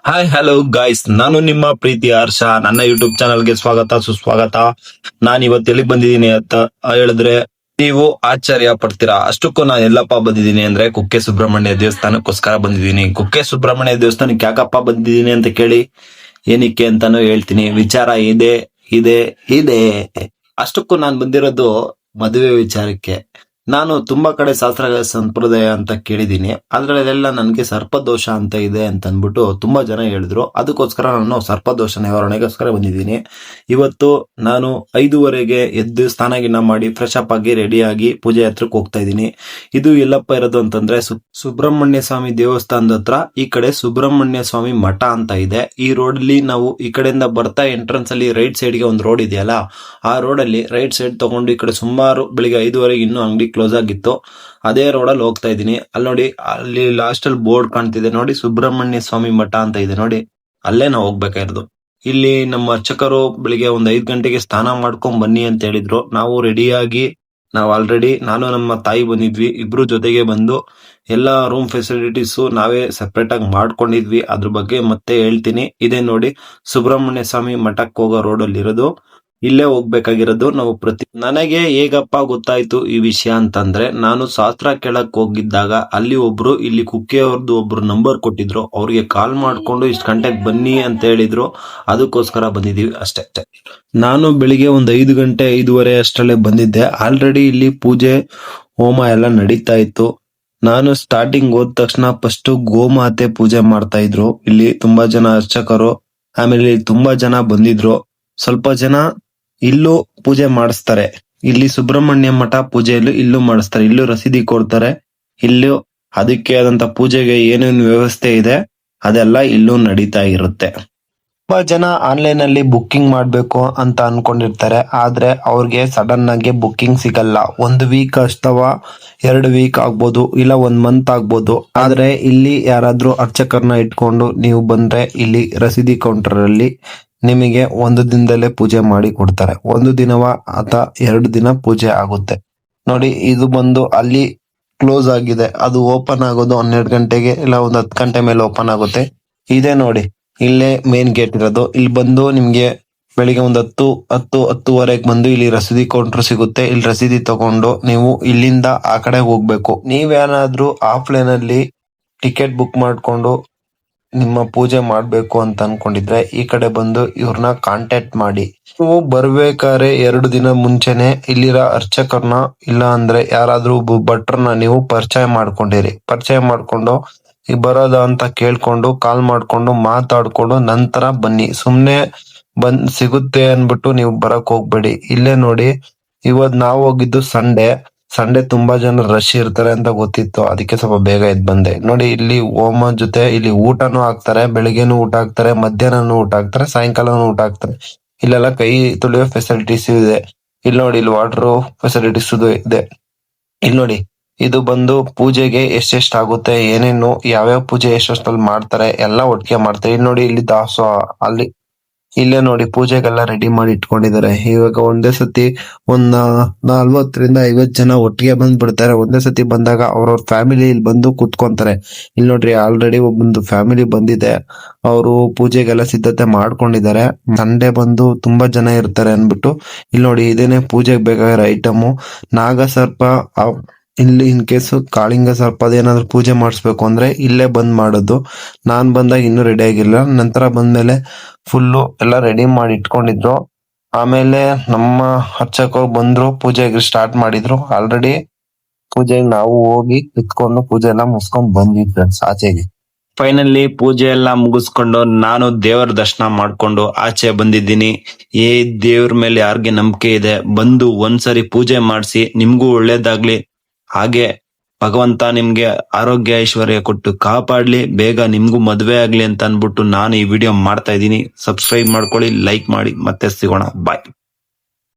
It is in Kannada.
ಹಾಯ್ ಹಲೋ ಗಾಯ್ಸ್, ನಾನು ನಿಮ್ಮ ಪ್ರೀತಿ ಹರ್ಷ. ನನ್ನ ಯೂಟ್ಯೂಬ್ ಚಾನಲ್ಗೆ ಸ್ವಾಗತ ಸುಸ್ವಾಗತ. ನಾನು ಇವತ್ತು ಎಲ್ಲಿಗೆ ಬಂದಿದ್ದೀನಿ ಅಂತ ಹೇಳಿದ್ರೆ ನೀವು ಆಶ್ಚರ್ಯ ಪಡ್ತೀರಾ. ಅಷ್ಟಕ್ಕೂ ನಾನು ಎಲ್ಲಪ್ಪ ಬಂದಿದ್ದೀನಿ ಅಂದ್ರೆ ಕುಕ್ಕೆ ಸುಬ್ರಹ್ಮಣ್ಯ ದೇವಸ್ಥಾನಕ್ಕೋಸ್ಕರ ಬಂದಿದ್ದೀನಿ. ಕುಕ್ಕೆ ಸುಬ್ರಹ್ಮಣ್ಯ ದೇವಸ್ಥಾನಕ್ಕೆ ಯಾಕಪ್ಪ ಬಂದಿದ್ದೀನಿ ಅಂತ ಕೇಳಿ, ಏನಕ್ಕೆ ಅಂತಾನು ಹೇಳ್ತೀನಿ. ವಿಚಾರ ಇದೆ ಇದೆ ಇದೆ. ಅಷ್ಟಕ್ಕೂ ನಾನು ಬಂದಿರೋದು ಮದುವೆ ವಿಚಾರಕ್ಕೆ. ನಾನು ತುಂಬಾ ಕಡೆ ಶಾಸ್ತ್ರ ಸಂಪ್ರದಾಯ ಅಂತ ಕೇಳಿದ್ದೀನಿ, ಅದ್ರಲ್ಲೆಲ್ಲ ನನಗೆ ಸರ್ಪದೋಷ ಅಂತ ಇದೆ ಅಂತ ಅಂದ್ಬಿಟ್ಟು ತುಂಬಾ ಜನ ಹೇಳಿದ್ರು. ಅದಕ್ಕೋಸ್ಕರ ನಾನು ಸರ್ಪದೋಷ ನಿವಾರಣೆಗೋಸ್ಕರ ಬಂದಿದ್ದೀನಿ. ಇವತ್ತು ನಾನು 5:30ಗೆ ಎದ್ದು ಸ್ನಾನ ಗಿನ ಮಾಡಿ ಫ್ರೆಶ್ ಅಪ್ ಆಗಿ ರೆಡಿ ಆಗಿ ಪೂಜೆ ಹತ್ರಕ್ಕೆ ಹೋಗ್ತಾ ಇದ್ದೀನಿ. ಇದು ಎಲ್ಲಪ್ಪ ಇರೋದು ಅಂತಂದ್ರೆ ಸುಬ್ರಹ್ಮಣ್ಯ ಸ್ವಾಮಿ ದೇವಸ್ಥಾನದ ಹತ್ರ ಈ ಕಡೆ ಸುಬ್ರಹ್ಮಣ್ಯ ಸ್ವಾಮಿ ಮಠ ಅಂತ ಇದೆ. ಈ ರೋಡ್ ಅಲ್ಲಿ ನಾವು ಈ ಕಡೆಯಿಂದ ಬರ್ತಾ ಎಂಟ್ರೆನ್ಸ್ ಅಲ್ಲಿ ರೈಟ್ ಸೈಡ್ ಗೆ ಒಂದು ರೋಡ್ ಇದೆಯಲ್ಲ, ಆ ರೋಡ್ ಅಲ್ಲಿ ರೈಟ್ ಸೈಡ್ ತಗೊಂಡು ಈ ಕಡೆ ಸುಮಾರು ಬೆಳಿಗ್ಗೆ 5:30ಗೆ ಇನ್ನೂ ಅಂಗಡಿ ಕ್ಲೋಸ್ ಆಗಿತ್ತು. ಅದೇ ರೋಡಲ್ಲಿ ಹೋಗ್ತಾ ಇದ್ದೀನಿ. ಅಲ್ಲಿ ನೋಡಿ, ಅಲ್ಲಿ ಲಾಸ್ಟ್ ಅಲ್ಲಿ ಬೋರ್ಡ್ ಕಾಣ್ತಿದೆ ನೋಡಿ, ಸುಬ್ರಹ್ಮಣ್ಯ ಸ್ವಾಮಿ ಮಠ ಅಂತ ಇದೆ ನೋಡಿ, ಅಲ್ಲೇ ನಾವು ಹೋಗ್ಬೇಕಾಗಿರೋದು. ಇಲ್ಲಿ ನಮ್ಮ ಅರ್ಚಕರು ಬೆಳಿಗ್ಗೆ ಒಂದು 5 ಗಂಟೆಗೆ ಸ್ನಾನ ಮಾಡ್ಕೊಂಡ್ ಬನ್ನಿ ಅಂತ ಹೇಳಿದ್ರು. ನಾವು ರೆಡಿಯಾಗಿ ನಾವು ಆಲ್ರೆಡಿ ನಾನು ನಮ್ಮ ತಾಯಿ ಬಂದಿದ್ವಿ. ಇಬ್ರು ಜೊತೆಗೆ ಬಂದು ಎಲ್ಲ ರೂಮ್ ಫೆಸಿಲಿಟೀಸು ನಾವೇ ಸೆಪರೇಟ್ ಆಗಿ ಮಾಡ್ಕೊಂಡಿದ್ವಿ. ಅದ್ರ ಬಗ್ಗೆ ಮತ್ತೆ ಹೇಳ್ತೀನಿ. ಇದೇ ನೋಡಿ ಸುಬ್ರಹ್ಮಣ್ಯ ಸ್ವಾಮಿ ಮಠಕ್ಕೆ ಹೋಗೋ ರೋಡ್ ಅಲ್ಲಿ ಇರೋದು. ಇಲ್ಲೇ ಹೋಗ್ಬೇಕಾಗಿರೋದು ನಾವು. ನನಗೆ ಹೇಗಪ್ಪ ಗೊತ್ತಾಯ್ತು ಈ ವಿಷಯ ಅಂತಂದ್ರೆ, ನಾನು ಶಾಸ್ತ್ರ ಕೇಳಕ್ ಹೋಗಿದ್ದಾಗ ಅಲ್ಲಿ ಒಬ್ರು ಇಲ್ಲಿ ಕುಕ್ಕೆಯವ್ರದ್ದು ಒಬ್ರು ನಂಬರ್ ಕೊಟ್ಟಿದ್ರು. ಅವ್ರಿಗೆ ಕಾಲ್ ಮಾಡ್ಕೊಂಡು ಇಷ್ಟು ಗಂಟೆಗೆ ಬನ್ನಿ ಅಂತ ಹೇಳಿದ್ರು. ಅದಕ್ಕೋಸ್ಕರ ಬಂದಿದೀವಿ ಅಷ್ಟೇ. ನಾನು ಬೆಳಿಗ್ಗೆ ಒಂದು 5 ಗಂಟೆ 5:30 ಅಷ್ಟರಲ್ಲೇ ಬಂದಿದ್ದೆ. ಆಲ್ರೆಡಿ ಇಲ್ಲಿ ಪೂಜೆ ಹೋಮ ಎಲ್ಲ ನಡೀತಾ ಇತ್ತು. ನಾನು ಸ್ಟಾರ್ಟಿಂಗ್ ಹೋದ ತಕ್ಷಣ ಫಸ್ಟ್ ಗೋಮಾತೆ ಪೂಜೆ ಮಾಡ್ತಾ ಇದ್ರು. ಇಲ್ಲಿ ತುಂಬಾ ಜನ ಅರ್ಚಕರು, ಆಮೇಲೆ ತುಂಬಾ ಜನ ಬಂದಿದ್ರು. ಸ್ವಲ್ಪ ಜನ ಇಲ್ಲೂ ಪೂಜೆ ಮಾಡಿಸ್ತಾರೆ. ಇಲ್ಲಿ ಸುಬ್ರಹ್ಮಣ್ಯ ಮಠ ಪೂಜೆಯಲ್ಲೂ ಇಲ್ಲೂ ಮಾಡಿಸ್ತಾರೆ. ಇಲ್ಲೂ ರಸೀದಿ ಕೊಡ್ತಾರೆ. ಇಲ್ಲೂ ಅದಕ್ಕೆ ಆದಂತ ಪೂಜೆಗೆ ಏನೇನು ವ್ಯವಸ್ಥೆ ಇದೆ ಅದೆಲ್ಲ ಇಲ್ಲೂ ನಡೀತಾ ಇರುತ್ತೆ. ತುಂಬಾ ಜನ ಆನ್ಲೈನ್ ಅಲ್ಲಿ ಬುಕ್ಕಿಂಗ್ ಮಾಡ್ಬೇಕು ಅಂತ ಅನ್ಕೊಂಡಿರ್ತಾರೆ. ಆದ್ರೆ ಅವ್ರಿಗೆ ಸಡನ್ ಆಗಿ ಬುಕ್ಕಿಂಗ್ ಸಿಗಲ್ಲ. 1 ವೀಕ್ ಅಥವಾ 2 ವೀಕ್ ಆಗ್ಬೋದು, ಇಲ್ಲ 1 ಮಂತ್ ಆಗ್ಬೋದು. ಆದ್ರೆ ಇಲ್ಲಿ ಯಾರಾದ್ರೂ ಅರ್ಚಕರನ್ನ ಇಟ್ಕೊಂಡು ನೀವು ಬಂದ್ರೆ ಇಲ್ಲಿ ರಸೀದಿ ಕೌಂಟರ್ ಅಲ್ಲಿ ನಿಮಗೆ 1 ದಿನದಲ್ಲೇ ಪೂಜೆ ಮಾಡಿ ಕೊಡ್ತಾರೆ. 1 ದಿನವ ಅಥವಾ 2 ದಿನ ಪೂಜೆ ಆಗುತ್ತೆ. ನೋಡಿ, ಇದು ಬಂದು ಅಲ್ಲಿ ಕ್ಲೋಸ್ ಆಗಿದೆ. ಅದು ಓಪನ್ ಆಗೋದು 12 ಗಂಟೆಗೆ, ಇಲ್ಲ ಒಂದು 10 ಗಂಟೆ ಮೇಲೆ ಓಪನ್ ಆಗುತ್ತೆ. ಇದೇ ನೋಡಿ, ಇಲ್ಲೇ ಮೇನ್ ಗೇಟ್ ಇರೋದು. ಇಲ್ಲಿ ಬಂದು ನಿಮ್ಗೆ ಬೆಳಿಗ್ಗೆ ಒಂದು 10:10:30ಗೆ ಬಂದು ಇಲ್ಲಿ ರಸೀದಿ ಕೌಂಟರ್ ಸಿಗುತ್ತೆ. ಇಲ್ಲಿ ರಸೀದಿ ತಗೊಂಡು ನೀವು ಇಲ್ಲಿಂದ ಆ ಕಡೆ ಹೋಗ್ಬೇಕು. ನೀವೇನಾದ್ರೂ ಆಫ್ಲೈನ್ ಅಲ್ಲಿ ಟಿಕೆಟ್ ಬುಕ್ ಮಾಡ್ಕೊಂಡು ನಿಮ್ಮ ಪೂಜೆ ಮಾಡ್ಬೇಕು ಅಂತ ಅನ್ಕೊಂಡಿದ್ರೆ ಈ ಕಡೆ ಬಂದು ಇವ್ರನ್ನ ಕಾಂಟ್ಯಾಕ್ಟ್ ಮಾಡಿ. ನೀವು ಬರ್ಬೇಕಾದ್ರೆ 2 ದಿನ ಮುಂಚೆನೆ ಇಲ್ಲಿರೋ ಅರ್ಚಕರ್ನ ಇಲ್ಲ ಅಂದ್ರೆ ಯಾರಾದ್ರೂ ಭಟ್ರನ್ನ ನೀವು ಪರಿಚಯ ಮಾಡ್ಕೊಂಡಿರಿ. ಪರಿಚಯ ಮಾಡ್ಕೊಂಡು ಈ ಬರೋದ ಅಂತ ಕೇಳ್ಕೊಂಡು ಕಾಲ್ ಮಾಡ್ಕೊಂಡು ಮಾತಾಡ್ಕೊಂಡು ನಂತರ ಬನ್ನಿ. ಸುಮ್ನೆ ಸಿಗುತ್ತೆ ಅನ್ಬಿಟ್ಟು ನೀವು ಬರಕ್ ಹೋಗ್ಬೇಡಿ. ಇಲ್ಲೇ ನೋಡಿ, ಇವತ್ ನಾವು ಹೋಗಿದ್ದು ಸಂಡೇ ತುಂಬಾ ಜನ ರಶ್ ಇರ್ತಾರೆ ಅಂತ ಗೊತ್ತಿತ್ತು. ಅದಕ್ಕೆ ಸ್ವಲ್ಪ ಬೇಗ ಎದ್ದು ಬಂದೆ. ನೋಡಿ, ಇಲ್ಲಿ ಹೋಮ ಜೊತೆ ಇಲ್ಲಿ ಊಟನೂ ಹಾಕ್ತಾರೆ. ಬೆಳಿಗ್ಗೆನೂ ಊಟ ಹಾಕ್ತಾರೆ, ಮಧ್ಯಾಹ್ನನೂ ಊಟ ಹಾಕ್ತಾರೆ, ಸಾಯಂಕಾಲನೂ ಊಟ ಹಾಕ್ತಾರೆ. ಇಲ್ಲೆಲ್ಲ ಕೈ ತೊಳೆಯೋ ಫೆಸಿಲಿಟೀಸ್ ಇದೆ. ಇಲ್ಲಿ ನೋಡಿ, ಇಲ್ಲಿ ವಾಟರ್ ಫೆಸಿಲಿಟೀಸ್ ಇದೆ. ಇಲ್ಲಿ ನೋಡಿ, ಇದು ಬಂದು ಪೂಜೆಗೆ ಎಷ್ಟೆಷ್ಟು ಆಗುತ್ತೆ, ಏನೇನು ಯಾವ್ಯಾವ ಪೂಜೆ ಎಷ್ಟೆಷ್ಟಲ್ಲಿ ಮಾಡ್ತಾರೆ ಎಲ್ಲ ಒಟ್ಟಿಗೆ ಮಾಡ್ತಾರೆ. ಇಲ್ಲಿ ನೋಡಿ, ಇಲ್ಲಿ ದಾಸೋಹ ಅಲ್ಲಿ ಇಲ್ಲೇ ನೋಡಿ ಪೂಜೆಗೆಲ್ಲ ರೆಡಿ ಮಾಡಿ ಇಟ್ಕೊಂಡಿದ್ದಾರೆ. ಇವಾಗ ಒಂದೇ ಸತಿ ಒಂದ್ 40-50 ಜನ ಒಟ್ಟಿಗೆ ಬಂದ್ಬಿಡ್ತಾರೆ. ಒಂದೇ ಸತಿ ಬಂದಾಗ ಅವ್ರವ್ರ ಫ್ಯಾಮಿಲಿ ಇಲ್ಲಿ ಬಂದು ಕುತ್ಕೊಂತಾರೆ. ಇಲ್ಲಿ ನೋಡ್ರಿ, ಆಲ್ರೆಡಿ ಒಬ್ಬೊಂದು ಫ್ಯಾಮಿಲಿ ಬಂದಿದೆ. ಅವರು ಪೂಜೆಗೆಲ್ಲ ಸಿದ್ಧತೆ ಮಾಡ್ಕೊಂಡಿದ್ದಾರೆ. ಸಂಡೇ ಬಂದು ತುಂಬಾ ಜನ ಇರ್ತಾರೆ ಅನ್ಬಿಟ್ಟು ಇಲ್ಲಿ ನೋಡಿ, ಇದೇನೆ ಪೂಜೆಗೆ ಬೇಕಾಗಿರೋ ಐಟಮು. ನಾಗಸರ್ಪ, ಇಲ್ಲಿ ಇನ್ ಕೇಸ್ ಕಾಳಿಂಗ ಸರ್ಪ ಅದೇನಾದ್ರು ಪೂಜೆ ಮಾಡಿಸ್ಬೇಕು ಅಂದ್ರೆ ಇಲ್ಲೇ ಬಂದ್ ಮಾಡೋದು. ನಾನ್ ಬಂದಾಗ ಇನ್ನೂ ರೆಡಿ ಆಗಿಲ್ಲ. ನಂತರ ಬಂದ್ಮೇಲೆ ಫುಲ್ಲು ಎಲ್ಲ ರೆಡಿ ಮಾಡಿ ಇಟ್ಕೊಂಡಿದ್ರು. ಆಮೇಲೆ ನಮ್ಮ ಅರ್ಚಕರು ಬಂದ್ರು, ಪೂಜೆಗೆ ಸ್ಟಾರ್ಟ್ ಮಾಡಿದ್ರು. ಆಲ್ರೆಡಿ ಪೂಜೆಗೆ ನಾವು ಹೋಗಿ ಕುತ್ಕೊಂಡು ಪೂಜೆ ಎಲ್ಲ ಮುಗಿಸ್ಕೊಂಡ್ ಬಂದ್ವಿ ಫ್ರೆಂಡ್ಸ್ ಆಚೆಗೆ. ಫೈನಲಿ ಪೂಜೆ ಎಲ್ಲ ಮುಗಿಸ್ಕೊಂಡು ನಾನು ದೇವರ ದರ್ಶನ ಮಾಡ್ಕೊಂಡು ಆಚೆ ಬಂದಿದ್ದೀನಿ. ಈ ದೇವ್ರ ಮೇಲೆ ಯಾರಿಗೆ ನಂಬಿಕೆ ಇದೆ ಬಂದು ಒಂದ್ಸರಿ ಪೂಜೆ ಮಾಡಿಸಿ, ನಿಮ್ಗೂ ಒಳ್ಳೇದಾಗ್ಲಿ. ಹಾಗೆ ಭಗವಂತ ನಿಮ್ಗೆ ಆರೋಗ್ಯ ಐಶ್ವರ್ಯ ಕೊಟ್ಟು ಕಾಪಾಡ್ಲಿ, ಬೇಗ ನಿಮ್ಗೂ ಮದ್ವೆ ಆಗ್ಲಿ ಅಂತ ಅನ್ಬಿಟ್ಟು ನಾನು ಈ ವಿಡಿಯೋ ಮಾಡ್ತಾ ಇದ್ದೀನಿ. ಸಬ್ಸ್ಕ್ರೈಬ್ ಮಾಡ್ಕೊಳ್ಳಿ, ಲೈಕ್ ಮಾಡಿ, ಮತ್ತೆ ಸಿಗೋಣ. ಬಾಯ್.